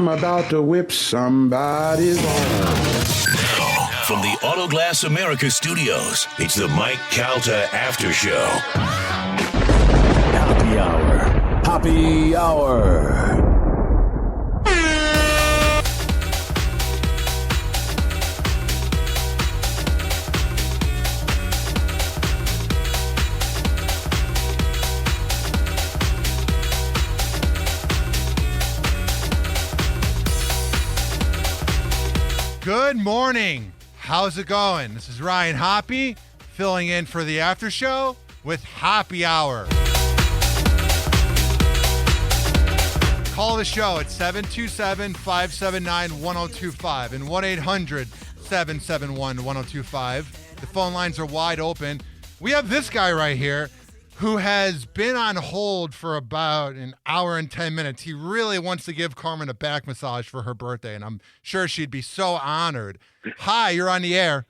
I'm about to whip somebody's arm. Now, from the Autoglass America studios, it's the Mike Calta After Show. Happy Hour. Happy Hour. Good morning. How's it going? This is Ryan Hoppe filling in for the after show with Happy Hour. Call the show at 727-579-1025 and 1-800-771-1025. The phone lines are wide open. We have this guy right here who has been on hold for about an hour and 10 minutes. He really wants to give Carmen a back massage for her birthday, and I'm sure she'd be so honored. Hi, you're on the air.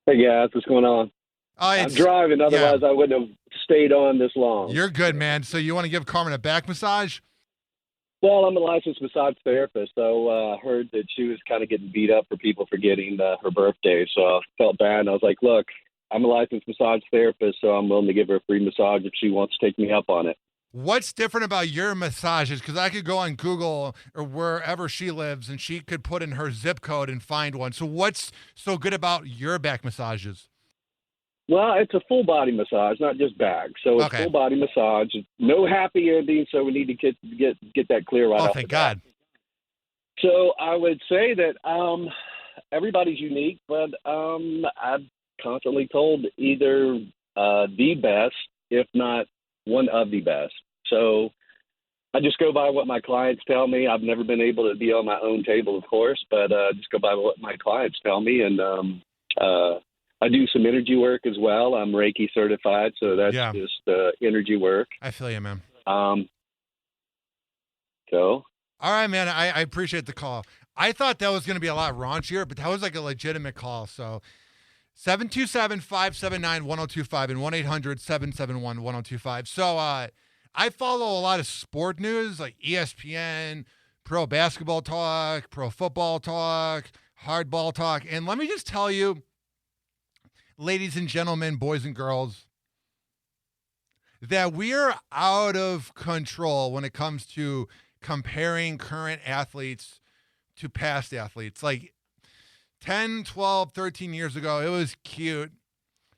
Hey guys, what's going on? I'm driving, otherwise I wouldn't have stayed on this long. You're good, man. So you want to give Carmen a back massage? Well, I'm a licensed massage therapist, so I heard that she was kind of getting beat up for people forgetting her birthday, so I felt bad, and I was like, look, I'm a licensed massage therapist, so I'm willing to give her a free massage if she wants to take me up on it. What's different about your massages? Because I could go on Google or wherever she lives, and she could put in her zip code and find one. So what's so good about your back massages? Well, it's a full-body massage, not just back. So it's full-body massage. No happy ending, so we need to get that clear right off thank the bat. God. So I would say that everybody's unique, but I've constantly told either the best, if not one of the best. So I just go by what my clients tell me. I've never been able to be on my own table, of course, but just go by what my clients tell me. And I do some energy work as well. I'm Reiki certified, so that's just energy work. I feel you, man. So. All right, man. I appreciate the call. I thought that was going to be a lot raunchier, but that was like a legitimate call. So 727-579-1025 and 1-800-771-1025. So I follow a lot of sport news like ESPN, pro basketball talk, pro football talk, hardball talk. And let me just tell you, ladies and gentlemen, boys and girls, that we're out of control when it comes to comparing current athletes to past athletes. Like 10, 12, 13 years ago, it was cute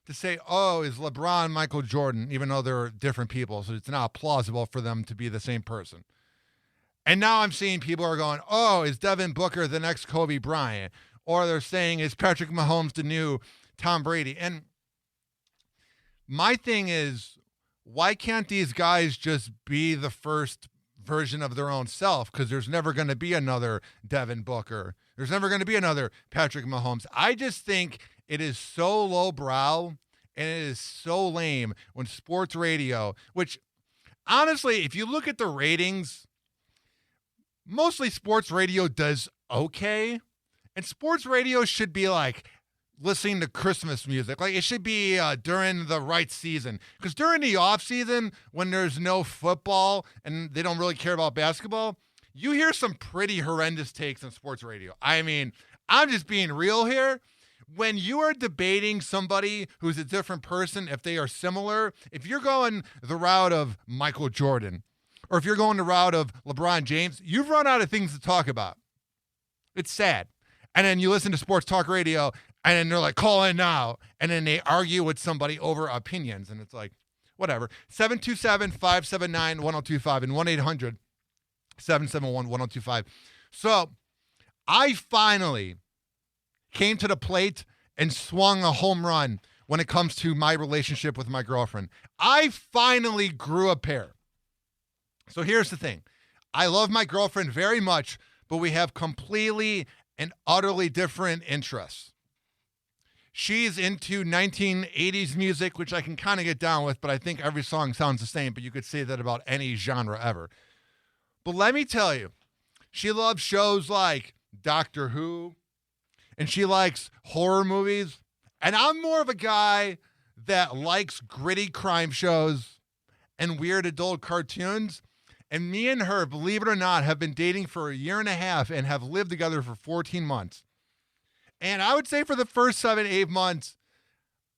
to say, oh, is LeBron Michael Jordan, even though they're different people, so it's not plausible for them to be the same person. And now I'm seeing people are going, oh, is Devin Booker the next Kobe Bryant? Or they're saying, is Patrick Mahomes the new Tom Brady? And my thing is, why can't these guys just be the first version of their own self? Because there's never going to be another Devin Booker. There's never going to be another Patrick Mahomes. I just think it is so lowbrow and it is so lame when sports radio, which honestly, if you look at the ratings, mostly sports radio does okay. And sports radio should be like listening to Christmas music. Like it should be during the right season. Because during the off season, when there's no football and they don't really care about basketball, you hear some pretty horrendous takes on sports radio. I mean, I'm just being real here. When you are debating somebody who's a different person, if they are similar, if you're going the route of Michael Jordan, or if you're going the route of LeBron James, you've run out of things to talk about. It's sad. And then you listen to sports talk radio, and then they're like, call in now. And then they argue with somebody over opinions. And it's like, whatever. 727-579-1025 and 1-800-771-1025. So I finally came to the plate and swung a home run when it comes to my relationship with my girlfriend. I finally grew a pair. So here's the thing. I love my girlfriend very much, but we have completely and utterly different interests. She's into 1980s music, which I can kind of get down with, but I think every song sounds the same, but you could say that about any genre ever. But let me tell you, she loves shows like Doctor Who, and she likes horror movies. And I'm more of a guy that likes gritty crime shows and weird adult cartoons. And me and her, believe it or not, have been dating for a year and a half and have lived together for 14 months. And I would say for the first 7, 8 months,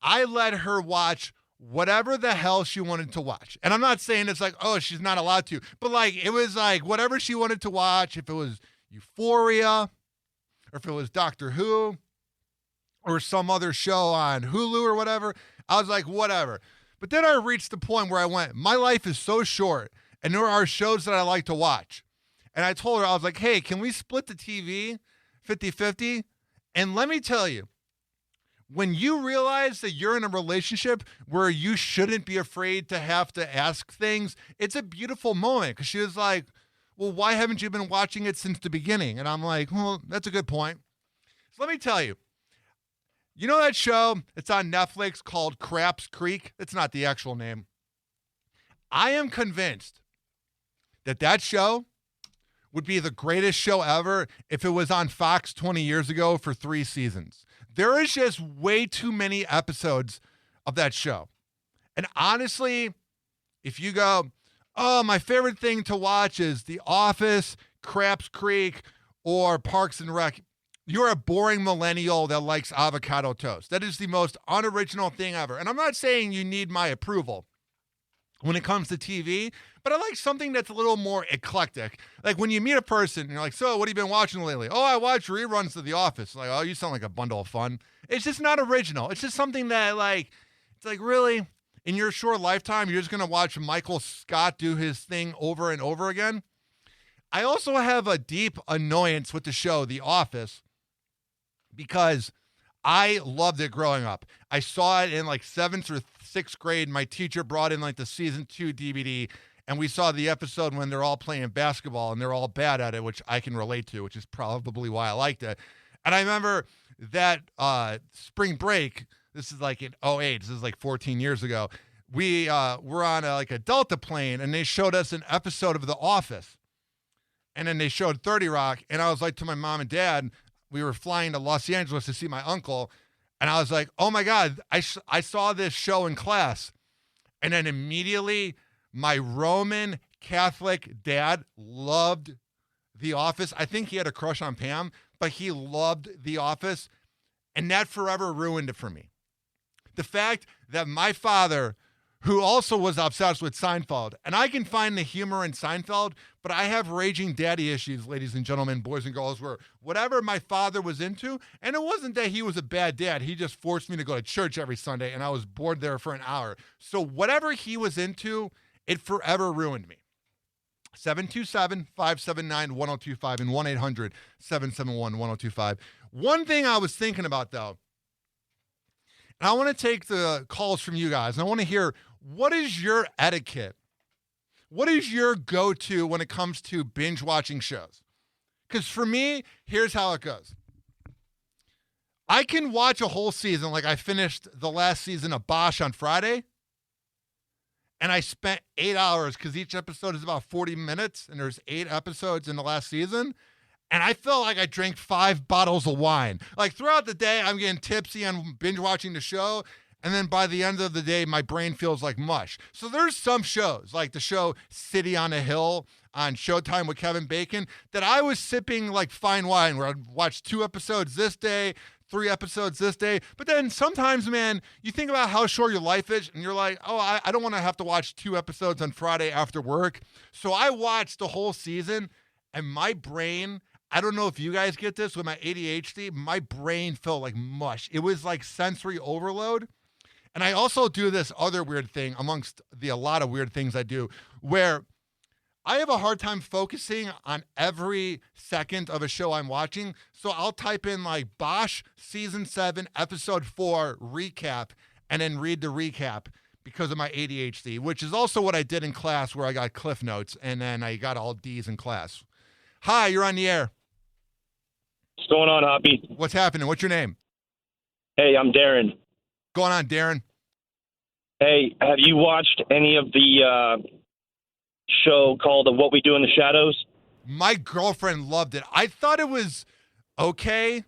I let her watch whatever the hell she wanted to watch. And I'm not saying it's like, oh, she's not allowed to. But like, it was like whatever she wanted to watch. If it was Euphoria, or if it was Doctor Who, or some other show on Hulu or whatever, I was like, whatever. But then I reached the point where I went, my life is so short, and there are shows that I like to watch. And I told her, I was like, hey, can we split the TV 50-50? And let me tell you, when you realize that you're in a relationship where you shouldn't be afraid to have to ask things, it's a beautiful moment. Because she was like, well, why haven't you been watching it since the beginning? And I'm like, well, that's a good point. So let me tell you, you know that show? It's on Netflix called Craps Creek? It's not the actual name. I am convinced that show would be the greatest show ever if it was on Fox 20 years ago for 3 seasons. There is just way too many episodes of that show. And honestly, if you go, oh, my favorite thing to watch is The Office, Craps Creek, or Parks and Rec, you're a boring millennial that likes avocado toast. That is the most unoriginal thing ever. And I'm not saying you need my approval when it comes to TV, but I like something that's a little more eclectic. Like when you meet a person and you're like, so what have you been watching lately? Oh, I watch reruns of The Office. Like, oh, you sound like a bundle of fun. It's just not original. It's just something that like, it's like really in your short lifetime, you're just going to watch Michael Scott do his thing over and over again. I also have a deep annoyance with the show, The Office, because I loved it growing up. I saw it in like 7th or 6th grade. My teacher brought in like the season 2 DVD, and we saw the episode when they're all playing basketball and they're all bad at it, which I can relate to, which is probably why I liked it. And I remember that spring break, this is like in 2008, this is like 14 years ago, we were on a Delta plane, and they showed us an episode of The Office. And then they showed 30 Rock, and I was like to my mom and dad, we were flying to Los Angeles to see my uncle, and I was like, oh my God, I saw this show in class. And then immediately my Roman Catholic dad loved The Office. I think he had a crush on Pam, but he loved The Office, and that forever ruined it for me. The fact that my father, who also was obsessed with Seinfeld, and I can find the humor in Seinfeld, but I have raging daddy issues, ladies and gentlemen, boys and girls, where whatever my father was into, and it wasn't that he was a bad dad, he just forced me to go to church every Sunday, and I was bored there for an hour. So whatever he was into, it forever ruined me. 727-579-1025 and 1-800-771-1025. One thing I was thinking about, though, and I want to take the calls from you guys, and I want to hear, what is your etiquette? What is your go-to when it comes to binge watching shows? Because for me, here's how it goes. I can watch a whole season, like I finished the last season of Bosch on Friday, and I spent 8 hours because each episode is about 40 minutes, and there's 8 episodes in the last season. And I felt like I drank 5 bottles of wine. Like throughout the day, I'm getting tipsy on binge watching the show. And then by the end of the day, my brain feels like mush. So there's some shows, like the show City on a Hill on Showtime with Kevin Bacon, that I was sipping like fine wine, where I'd watch 2 episodes this day, 3 episodes this day. But then sometimes, man, you think about how short your life is, and you're like, oh, I don't want to have to watch 2 episodes on Friday after work. So I watched the whole season, and my brain, I don't know if you guys get this with my ADHD, my brain felt like mush. It was like sensory overload. And I also do this other weird thing amongst a lot of weird things I do, where I have a hard time focusing on every second of a show I'm watching. So I'll type in like Bosch season 7, episode 4 recap, and then read the recap because of my ADHD, which is also what I did in class, where I got Cliff Notes and then I got all D's in class. Hi, you're on the air. What's going on, Hoppe? What's happening? What's your name? Hey, I'm Darren. Going on, Darren? Hey, have you watched any of the show called What We Do in the Shadows? My girlfriend loved it. I thought it was okay,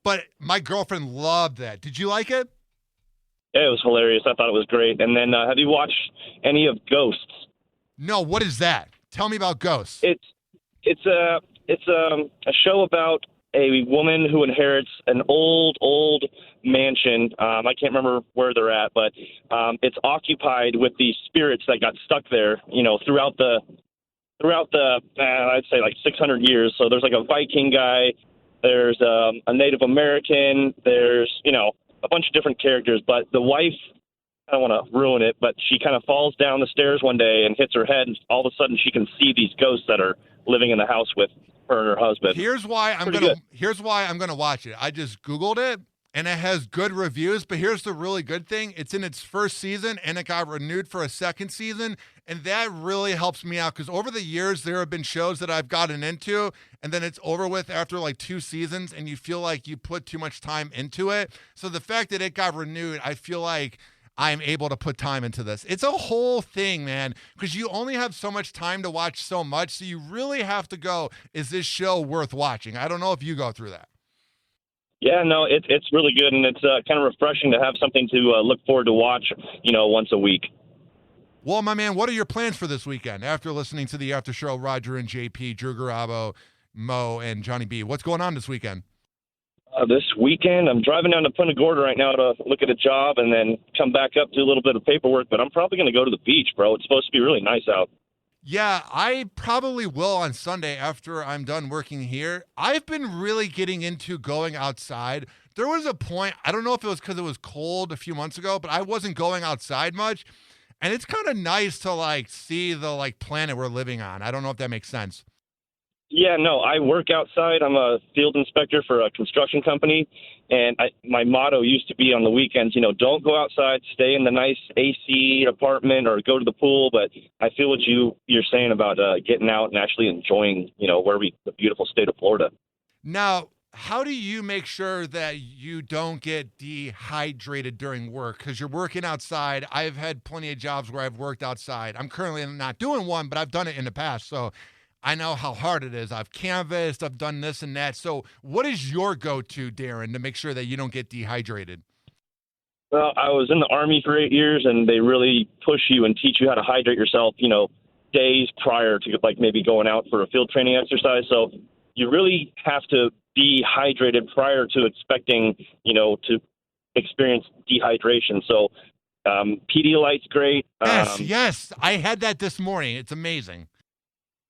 but my girlfriend loved that. Did you like it? Yeah, it was hilarious. I thought it was great. And then have you watched any of Ghosts? No, what is that? Tell me about Ghosts. It's a show about a woman who inherits an old mansion. I can't remember where they're at, but it's occupied with these spirits that got stuck there, throughout the I'd say like 600 years. So there's like a Viking guy, there's a Native American, there's a bunch of different characters, but the wife, I don't want to ruin it, but she kind of falls down the stairs one day and hits her head, and all of a sudden she can see these ghosts that are living in the house with her and her husband. Here's why I'm gonna watch it. I just Googled it, and it has good reviews, but here's the really good thing. It's in its first season, and it got renewed for a second season, and that really helps me out, because over the years, there have been shows that I've gotten into, and then it's over with after like 2 seasons, and you feel like you put too much time into it. So the fact that it got renewed, I feel like I'm able to put time into this. It's a whole thing, man, because you only have so much time to watch so much, so you really have to go, is this show worth watching? I don't know if you go through that. Yeah, no, it's really good, and it's kind of refreshing to have something to look forward to watch, once a week. Well, my man, what are your plans for this weekend after listening to the after show, Roger and JP, Drew Garabo, Mo, and Johnny B? What's going on this weekend? This weekend, I'm driving down to Punta Gorda right now to look at a job and then come back up, do a little bit of paperwork, but I'm probably going to go to the beach, bro. It's supposed to be really nice out. Yeah, I probably will on Sunday after I'm done working here. I've been really getting into going outside. There was a point, I don't know if it was because it was cold a few months ago, but I wasn't going outside much. And it's kind of nice to see the planet we're living on. I don't know if that makes sense. Yeah, no, I work outside. I'm a field inspector for a construction company, and my motto used to be on the weekends, don't go outside, stay in the nice AC apartment or go to the pool. But I feel what you're saying about getting out and actually enjoying, the beautiful state of Florida. Now, how do you make sure that you don't get dehydrated during work? Because you're working outside. I've had plenty of jobs where I've worked outside. I'm currently not doing one, but I've done it in the past. So I know how hard it is. I've canvassed, I've done this and that. So what is your go-to, Darren, to make sure that you don't get dehydrated? Well, I was in the Army for 8 years, and they really push you and teach you how to hydrate yourself, days prior to maybe going out for a field training exercise. So you really have to be hydrated prior to expecting, to experience dehydration. So Pedialyte's great. Yes. I had that this morning. It's amazing.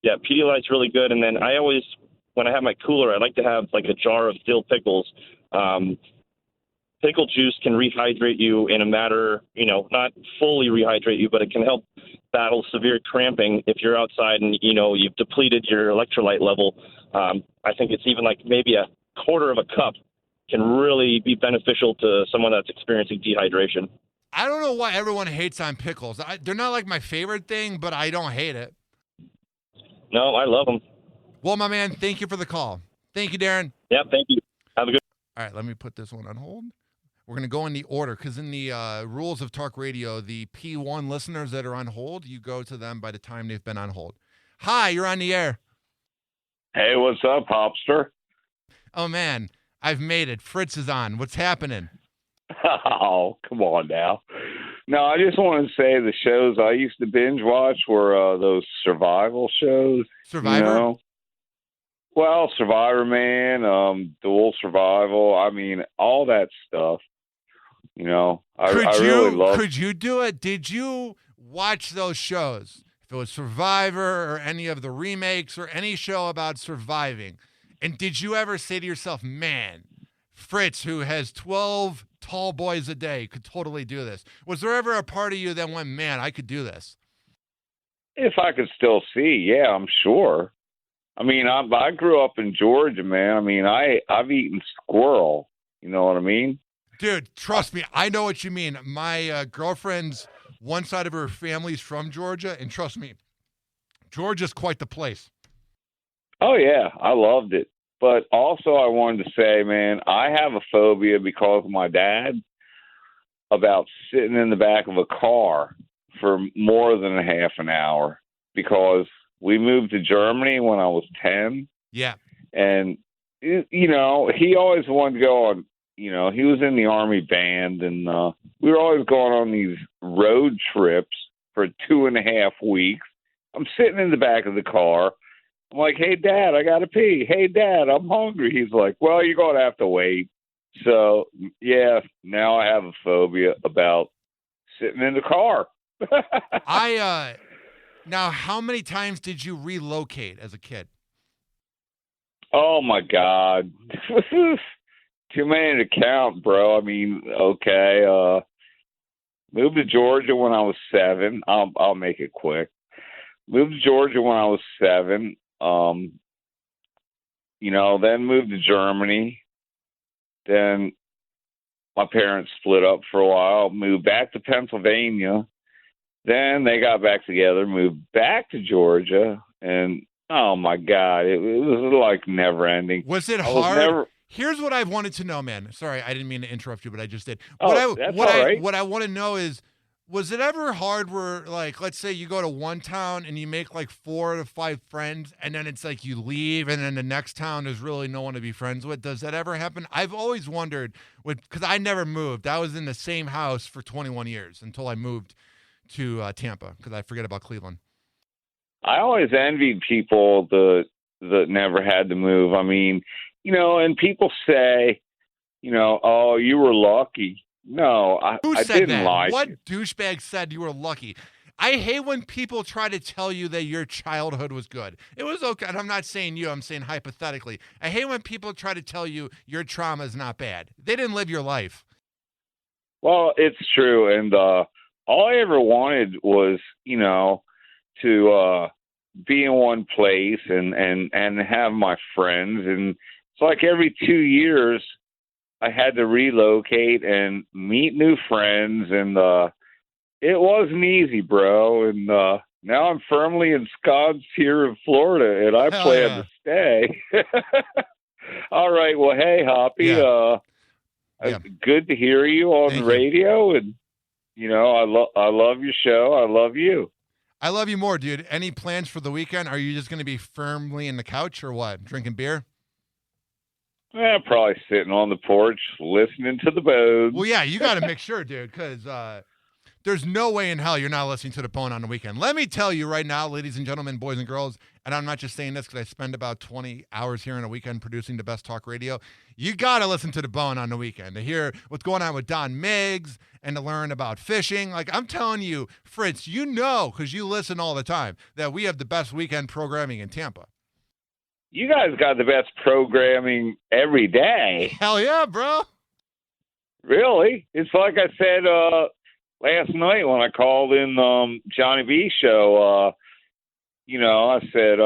Yeah, Pedialyte's really good. And then I always, when I have my cooler, I like to have a jar of dill pickles. Pickle juice can rehydrate you in a matter, not fully rehydrate you, but it can help battle severe cramping if you're outside and, you've depleted your electrolyte level. I think it's even maybe a quarter of a cup can really be beneficial to someone that's experiencing dehydration. I don't know why everyone hates on pickles. They're not my favorite thing, but I don't hate it. No, I love them. Well, my man, thank you for the call. Thank you, Darren. Yeah, thank you. Have a good. All right, let me put this one on hold. We're going to go in the order because in the rules of talk radio, the P1 listeners that are on hold, you go to them by the time they've been on hold. Hi, you're on the air. Hey, what's up, Hopster? Oh, man, I've made it. Fritz is on. What's happening? Oh, come on now. No, I just want to say the shows I used to binge watch were those survival shows. Survivor? Well, Survivor Man, Dual Survival. I mean, all that stuff. I really love. Could you do it? Did you watch those shows? If it was Survivor or any of the remakes or any show about surviving, and did you ever say to yourself, man, Fritz, who has 12 tall boys a day, could totally do this? Was there ever a part of you that went, man, I could do this? If I could still see, yeah, I'm sure. I mean, I grew up in Georgia, man. I mean, I've eaten squirrel. You know what I mean? Dude, trust me, I know what you mean. My girlfriend's one side of her family's from Georgia, and trust me, Georgia's quite the place. Oh, yeah, I loved it. But also I wanted to say, man, I have a phobia because of my dad about sitting in the back of a car for more than a half an hour because we moved to Germany when I was 10. Yeah. And, he always wanted to go on, he was in the Army band, and we were always going on these road trips for 2.5 weeks I'm sitting in the back of the car. I'm like, hey, Dad, I got to pee. Hey, Dad, I'm hungry. He's like, well, you're going to have to wait. So, yeah, now I have a phobia about sitting in the car. Now, how many times did you relocate as a kid? Oh, my God. Too many to count, bro. I mean, okay. Moved to Georgia when I was 7. I'll make it quick. Moved to Georgia when I was 7. Then moved to Germany. Then my parents split up for a while, moved back to Pennsylvania. Then they got back together, moved back to Georgia, and oh my God, it was like never ending. Was it hard? Here's what I wanted to know, man. Sorry, I didn't mean to interrupt you, but I just did. What I want to know is, was it ever hard where, like, let's say you go to one town and you make like 4 to 5 friends, and then it's like you leave, and then the next town there's really no one to be friends with? Does that ever happen? I've always wondered, because I never moved. I was in the same house for 21 years until I moved to Tampa, because I forget about Cleveland. I always envied people that never had to move. I mean, and people say, oh, you were lucky. No, I didn't like it. What douchebag said you were lucky? I hate when people try to tell you that your childhood was good. It was okay, and I'm not saying you, I'm saying hypothetically. I hate when people try to tell you your trauma is not bad. They didn't live your life. Well, it's true, and all I ever wanted was, to be in one place and have my friends, and it's like every 2 years I had to relocate and meet new friends, and it wasn't easy, bro. And now I'm firmly ensconced here in Florida, and I plan to stay. All right. Well, hey, Hoppe, good to hear you on the radio, and I love your show. I love you. I love you more, dude. Any plans for the weekend? Are you just going to be firmly in the couch or what? Drinking beer? Probably sitting on the porch listening to the Bones. Well, yeah, you got to make sure, dude, because there's no way in hell you're not listening to the Bone on the weekend. Let me tell you right now, ladies and gentlemen, boys and girls, and I'm not just saying this because I spend about 20 hours here in a weekend producing the best talk radio. You got to listen to the Bone on the weekend to hear what's going on with Don Miggs and to learn about fishing. Like, I'm telling you, Fritz, because you listen all the time, that we have the best weekend programming in Tampa. You guys got the best programming every day. Hell yeah, bro. Really? It's like I said last night when I called in Johnny B's show. I said,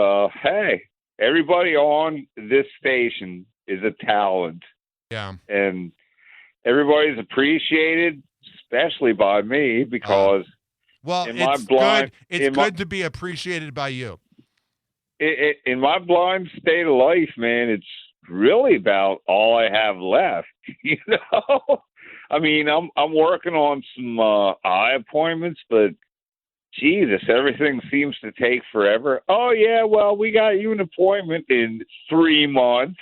hey, everybody on this station is a talent. Yeah. And everybody's appreciated, especially by me, because it's good to be appreciated by you. In my blind state of life, man, it's really about all I have left. I mean, I'm working on some eye appointments, but Jesus, everything seems to take forever. Oh yeah, well, we got you an appointment in 3 months.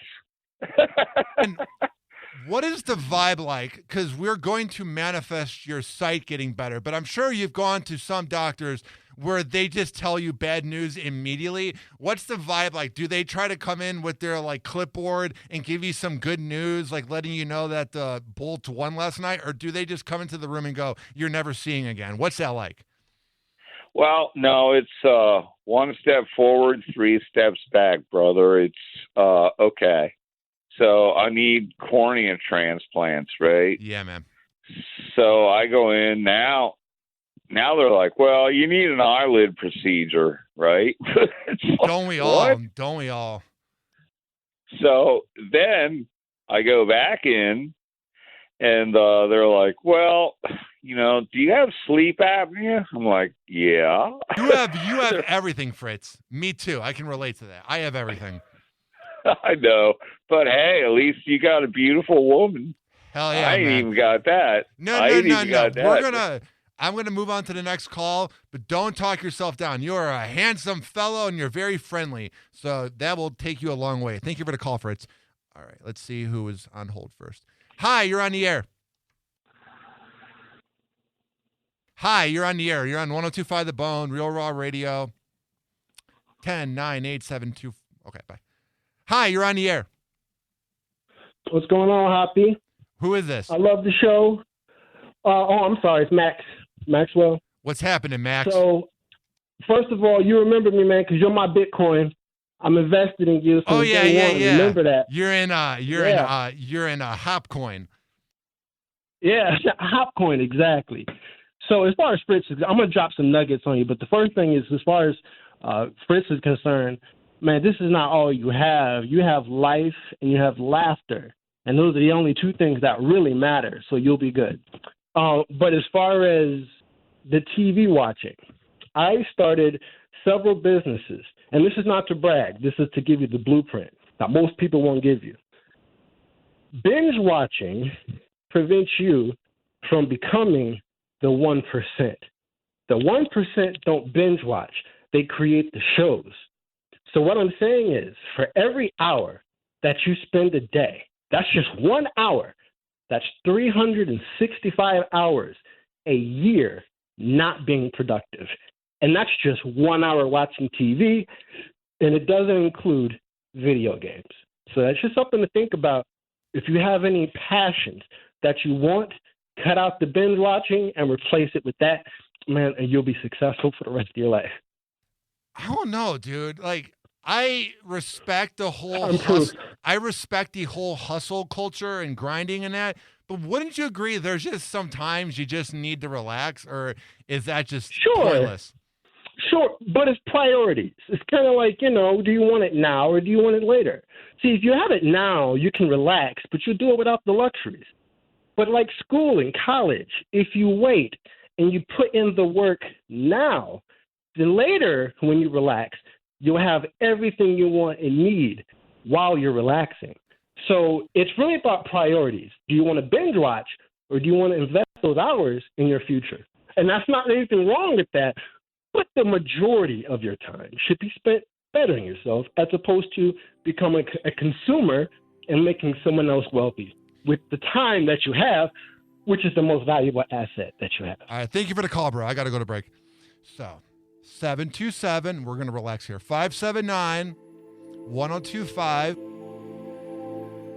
And what is the vibe like? Because we're going to manifest your sight getting better, but I'm sure you've gone to some doctors where they just tell you bad news immediately. What's the vibe like? Do they try to come in with their like clipboard and give you some good news, like letting you know that the Bolts won last night? Or do they just come into the room and go, you're never seeing again? What's that like? Well, no, it's 1 step forward, 3 steps back, brother. It's okay. So I need cornea transplants, right? Yeah, man. So I go in now. Now they're like, well, you need an eyelid procedure, right? Don't we all? What? Don't we all? So then I go back in, and they're like, well, do you have sleep apnea? I'm like, yeah. You have everything, Fritz. Me too. I can relate to that. I have everything. I know. But hey, at least you got a beautiful woman. Hell yeah, I ain't man. even got that. No. I'm going to move on to the next call, but don't talk yourself down. You are a handsome fellow, and you're very friendly, so that will take you a long way. Thank you for the call, Fritz. All right, let's see who is on hold first. Hi, you're on the air. Hi, you're on the air. You're on 102.5 The Bone, Real Raw Radio. 10-9-8-7-2. Okay, bye. Hi, you're on the air. What's going on, Hoppy? Who is this? I love the show. I'm sorry, it's Max. Maxwell. What's happening, Max? So, first of all, you remember me, man, because you're my Bitcoin. I'm invested in you. So yeah. Remember that. You're in Hopcoin. Yeah, Hopcoin, exactly. So as far as Fritz, I'm going to drop some nuggets on you. But the first thing is, as far as Fritz is concerned, man, this is not all you have. You have life and you have laughter. And those are the only two things that really matter. So you'll be good. But as far as the TV watching, I started several businesses. And this is not to brag. This is to give you the blueprint that most people won't give you. Binge watching prevents you from becoming the 1%. The 1% don't binge watch. They create the shows. So what I'm saying is, for every hour that you spend a day, that's just 1 hour. That's 365 hours a year not being productive. And that's just 1 hour watching TV, and it doesn't include video games. So that's just something to think about. If you have any passions that you want, cut out the binge watching and replace it with that, man, and you'll be successful for the rest of your life. I don't know, dude. Like, I respect the whole hustle culture and grinding and that. But wouldn't you agree there's just sometimes you just need to relax, or is that just pointless? Sure, but it's priorities. It's kind of like, do you want it now or do you want it later? See, if you have it now, you can relax, but you do it without the luxuries. But like school and college, if you wait and you put in the work now, then later when you relax, you'll have everything you want and need while you're relaxing. So it's really about priorities. Do you want to binge watch or do you want to invest those hours in your future? And that's not anything wrong with that, but the majority of your time should be spent bettering yourself as opposed to becoming a consumer and making someone else wealthy with the time that you have, which is the most valuable asset that you have. All right, thank you for the call, bro. I got to go to break. So, 727, we're going to relax here. 579-1025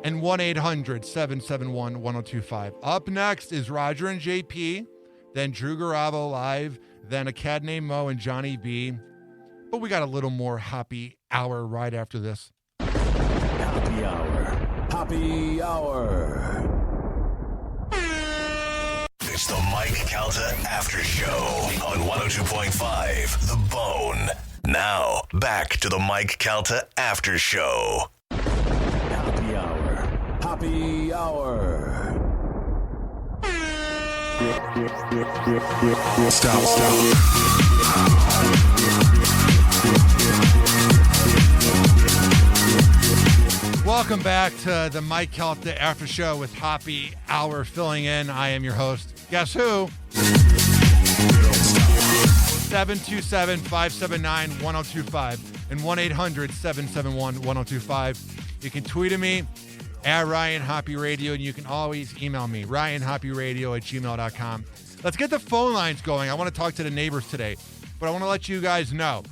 and 1-800-771-1025. Up next is Roger and JP, then Drew Garabo live, then a cat named Mo and Johnny B. But we got a little more happy hour right after this. Happy hour. Happy hour. It's the Mike Calta After Show on 102.5 The Bone. Now, back to the Mike Calta After Show. Happy hour. Happy hour. Stop. Welcome back to the Mike Calta After Show with Happy Hour filling in. I am your host. Guess who? 727-579-1025 and 1-800-771-1025. You can tweet at me at Ryan Hoppy Radio, and you can always email me, ryanhoppyradio@gmail.com. Let's get the phone lines going. I want to talk to the neighbors today, but I want to let you guys know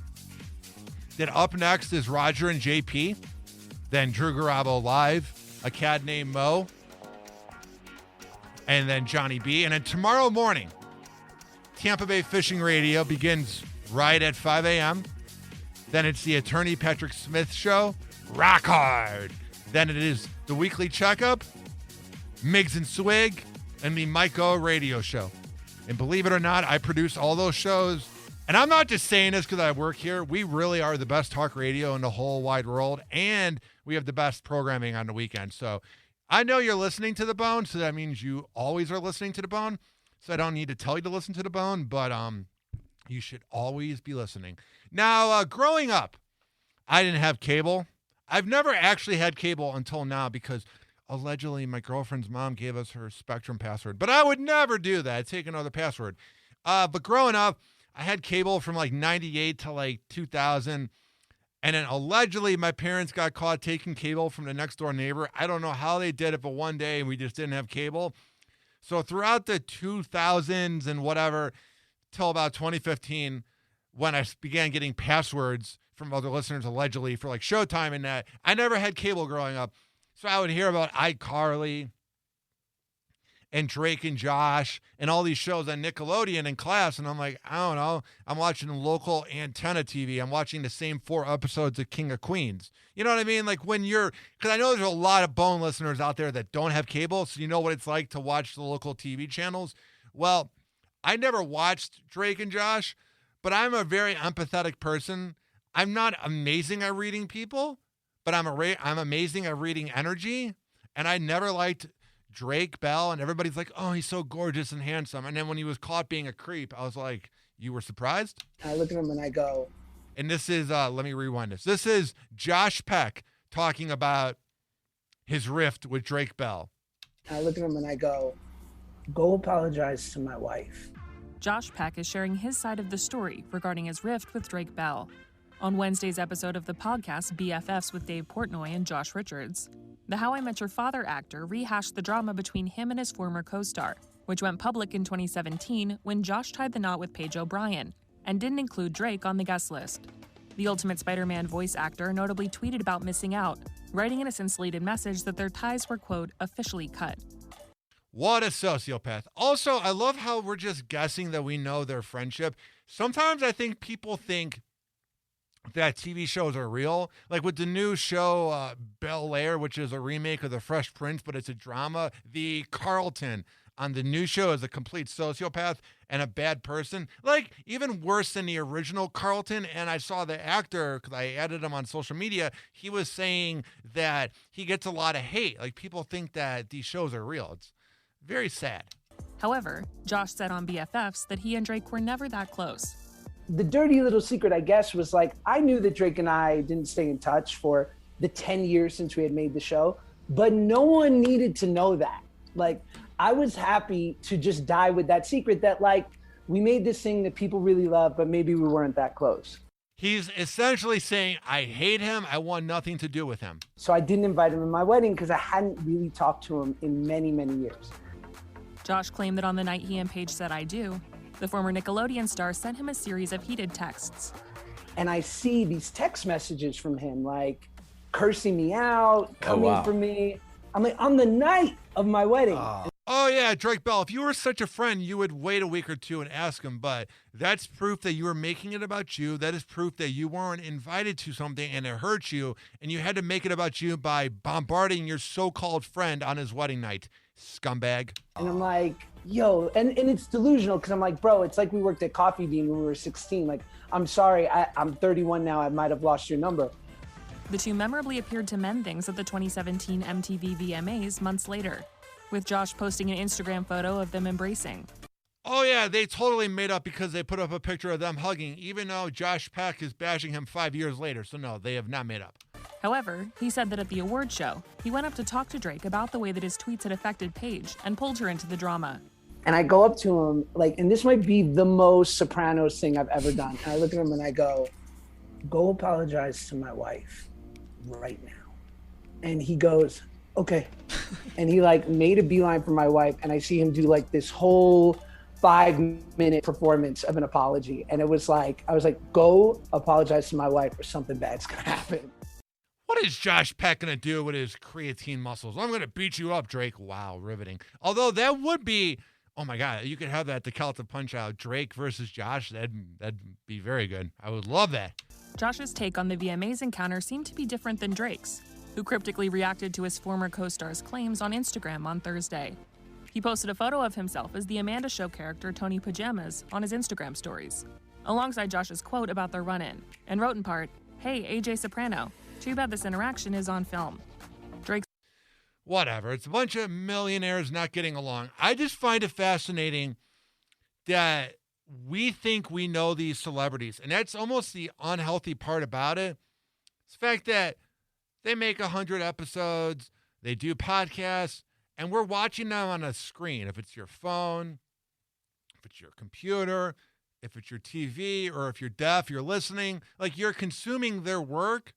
that up next is Roger and JP, then Drew Garabo live, a cat named Mo, and then Johnny B. And then tomorrow morning, Tampa Bay Fishing Radio begins right at 5 a.m. Then it's the Attorney Patrick Smith Show, rock hard. Then it is the Weekly Checkup, Migs and Swig, and the Mike O Radio Show. And believe it or not, I produce all those shows. And I'm not just saying this because I work here. We really are the best talk radio in the whole wide world, and we have the best programming on the weekend. So I know you're listening to The Bone, so that means you always are listening to The Bone. So I don't need to tell you to listen to The Bone, but you should always be listening. Now, growing up, I didn't have cable. I've never actually had cable until now because allegedly my girlfriend's mom gave us her Spectrum password. But I would never do that. I'd take another password. But growing up, I had cable from like 98 to like 2000. And then allegedly my parents got caught taking cable from the next door neighbor. I don't know how they did it, but one day we just didn't have cable. So throughout the 2000s and whatever, till about 2015, when I began getting passwords from other listeners allegedly for like Showtime and that. I never had cable growing up. So I would hear about iCarly and Drake and Josh and all these shows on Nickelodeon in class. And I'm like, I don't know. I'm watching local antenna TV. I'm watching the same 4 episodes of King of Queens. You know what I mean? Like when because I know there's a lot of Bone listeners out there that don't have cable. So you know what it's like to watch the local TV channels. Well, I never watched Drake and Josh, but I'm a very empathetic person. I'm not amazing at reading people, but I'm amazing at reading energy. And I never liked Drake Bell, and everybody's like, oh, he's so gorgeous and handsome. And then when he was caught being a creep, I was like, you were surprised? I look at him and I go. And this is, let me rewind this. This is Josh Peck talking about his rift with Drake Bell. I look at him and I go apologize to my wife. Josh Peck is sharing his side of the story regarding his rift with Drake Bell. On Wednesday's episode of the podcast BFFs with Dave Portnoy and Josh Richards, the How I Met Your Father actor rehashed the drama between him and his former co-star, which went public in 2017 when Josh tied the knot with Paige O'Brien and didn't include Drake on the guest list. The Ultimate Spider-Man voice actor notably tweeted about missing out, writing in a scintillated message that their ties were, quote, officially cut. What a sociopath. Also, I love how we're just guessing that we know their friendship. Sometimes I think people think that TV shows are real. Like with the new show, Bel Air, which is a remake of The Fresh Prince, but it's a drama. The Carlton on the new show is a complete sociopath and a bad person. Like even worse than the original Carlton. And I saw the actor, because I added him on social media, he was saying that he gets a lot of hate. Like people think that these shows are real. It's very sad. However, Josh said on BFFs that he and Drake were never that close. The dirty little secret, I guess, was like, I knew that Drake and I didn't stay in touch for the 10 years since we had made the show, but no one needed to know that. Like, I was happy to just die with that secret that, like, we made this thing that people really love, but maybe we weren't that close. He's essentially saying, I hate him. I want nothing to do with him. So I didn't invite him to my wedding because I hadn't really talked to him in many, many years. Josh claimed that on the night he and Paige said I do, the former Nickelodeon star sent him a series of heated texts. And I see these text messages from him, like cursing me out, coming for me. I'm like, on the night of my wedding. Oh, yeah, Drake Bell, if you were such a friend, you would wait a week or two and ask him. But that's proof that you were making it about you. That is proof that you weren't invited to something and it hurt you. And you had to make it about you by bombarding your so-called friend on his wedding night. Scumbag. And I'm like, yo, and it's delusional because I'm like, bro, it's like we worked at Coffee Bean when we were 16. Like, I'm sorry, I'm 31 now. I might have lost your number. The two memorably appeared to mend things at the 2017 MTV VMAs months later, with Josh posting an Instagram photo of them embracing. Oh, yeah, they totally made up because they put up a picture of them hugging, even though Josh Peck is bashing him 5 years later. So, no, they have not made up. However, he said that at the award show, he went up to talk to Drake about the way that his tweets had affected Paige and pulled her into the drama. And I go up to him, like, and this might be the most Sopranos thing I've ever done. And I look at him and I go apologize to my wife right now. And he goes, okay. And he like made a beeline for my wife. And I see him do like this whole 5-minute performance of an apology. And it was like, I was like, go apologize to my wife or something bad's gonna happen. What is Josh Peck going to do with his creatine muscles? I'm going to beat you up, Drake. Wow, riveting. Although that would be, oh my God, you could have that at the Calta Punch-Out, Drake versus Josh. That'd be very good. I would love that. Josh's take on the VMAs encounter seemed to be different than Drake's, who cryptically reacted to his former co-star's claims on Instagram on Thursday. He posted a photo of himself as the Amanda Show character Tony Pajamas on his Instagram stories, alongside Josh's quote about their run-in, and wrote in part, "Hey, AJ Soprano. Too bad this interaction is on film." Drake. Whatever. It's a bunch of millionaires not getting along. I just find it fascinating that we think we know these celebrities. And that's almost the unhealthy part about it. It's the fact that they make 100 episodes, they do podcasts, and we're watching them on a screen. If it's your phone, if it's your computer, if it's your TV, or if you're deaf, you're listening, like you're consuming their work.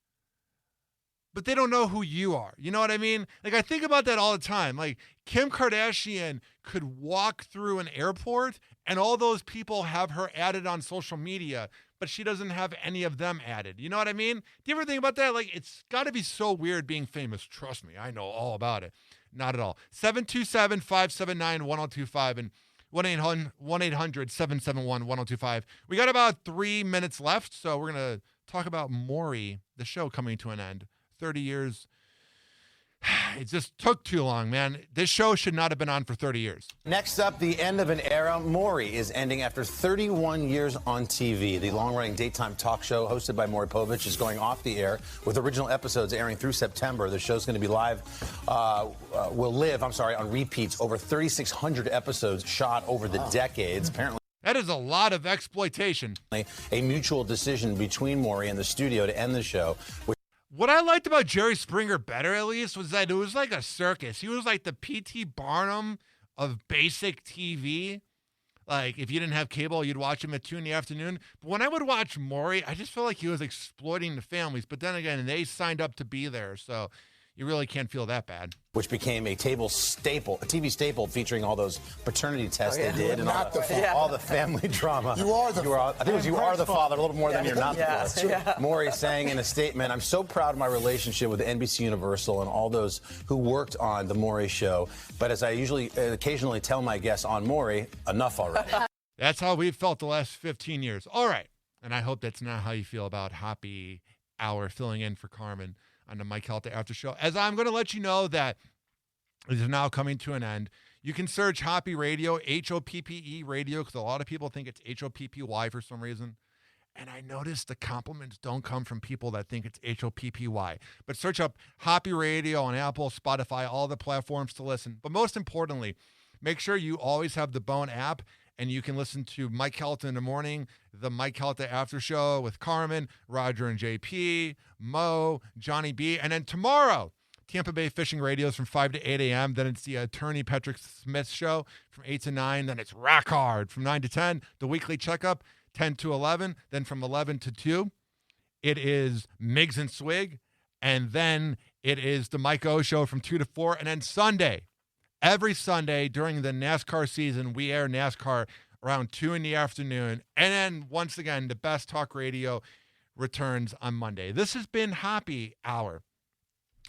But they don't know who you are. You know what I mean? Like, I think about that all the time. Like, Kim Kardashian could walk through an airport and all those people have her added on social media, but she doesn't have any of them added. You know what I mean? Do you ever think about that? Like, it's got to be so weird being famous. Trust me, I know all about it. Not at all. 727-579-1025 and 1-800-771-1025. We got about 3 minutes left, so we're going to talk about Maury, the show coming to an end. 30 years. It just took too long, man. This show should not have been on for 30 years. Next up, the end of an era. Maury is ending after 31 years on TV. The long-running daytime talk show hosted by Maury Povich is going off the air with original episodes airing through September. The show's going to be will live on repeats. Over 3,600 episodes shot over the decades. Apparently, that is a lot of exploitation. A mutual decision between Maury and the studio to end the show. What I liked about Jerry Springer better, at least, was that it was like a circus. He was like the P.T. Barnum of basic TV. Like, if you didn't have cable, you'd watch him at 2 in the afternoon. But when I would watch Maury, I just felt like he was exploiting the families. But then again, they signed up to be there, so you really can't feel that bad. Which became a TV staple featuring all those paternity tests they did and all the family drama. You are the father, a little more than you're not the father. Yeah. Maury saying in a statement, "I'm so proud of my relationship with NBC Universal and all those who worked on the Maury show. But as I occasionally tell my guests on Maury, enough already." That's how we've felt the last 15 years. All right. And I hope that's not how you feel about Hoppe Hour filling in for Carmen on the Mike Calta After Show, as I'm going to let you know that it is now coming to an end. You can search Hoppe Radio, Hoppe Radio, because a lot of people think it's Hoppy for some reason. And I noticed the compliments don't come from people that think it's Hoppy. But search up Hoppe Radio on Apple, Spotify, all the platforms to listen. But most importantly, make sure you always have the Bone app, and you can listen to Mike Calta in the morning, the Mike Calta After Show with Carmen, Roger and JP, Mo, Johnny B. And then tomorrow, Tampa Bay Fishing Radios from 5 to 8 a.m. Then it's the Attorney Patrick Smith Show from 8 to 9. Then it's Rock Hard from 9 to 10. The Weekly Checkup, 10 to 11. Then from 11 to 2, it is Miggs and Swig. And then it is the Mike O Show from 2 to 4. And then Sunday, every Sunday during the NASCAR season, we air NASCAR around 2 in the afternoon. And then, once again, the best talk radio returns on Monday. This has been Hoppe Hour,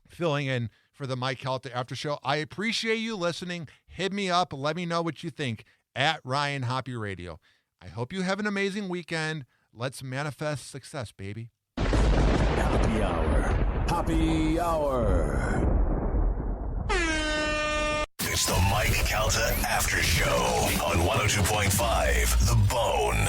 filling in for the Mike Calta After Show. I appreciate you listening. Hit me up. Let me know what you think at Ryan Hoppe Radio. I hope you have an amazing weekend. Let's manifest success, baby. Happy Hour. Happy Hour. It's the Mike Calta After Show on 102.5 The Bone.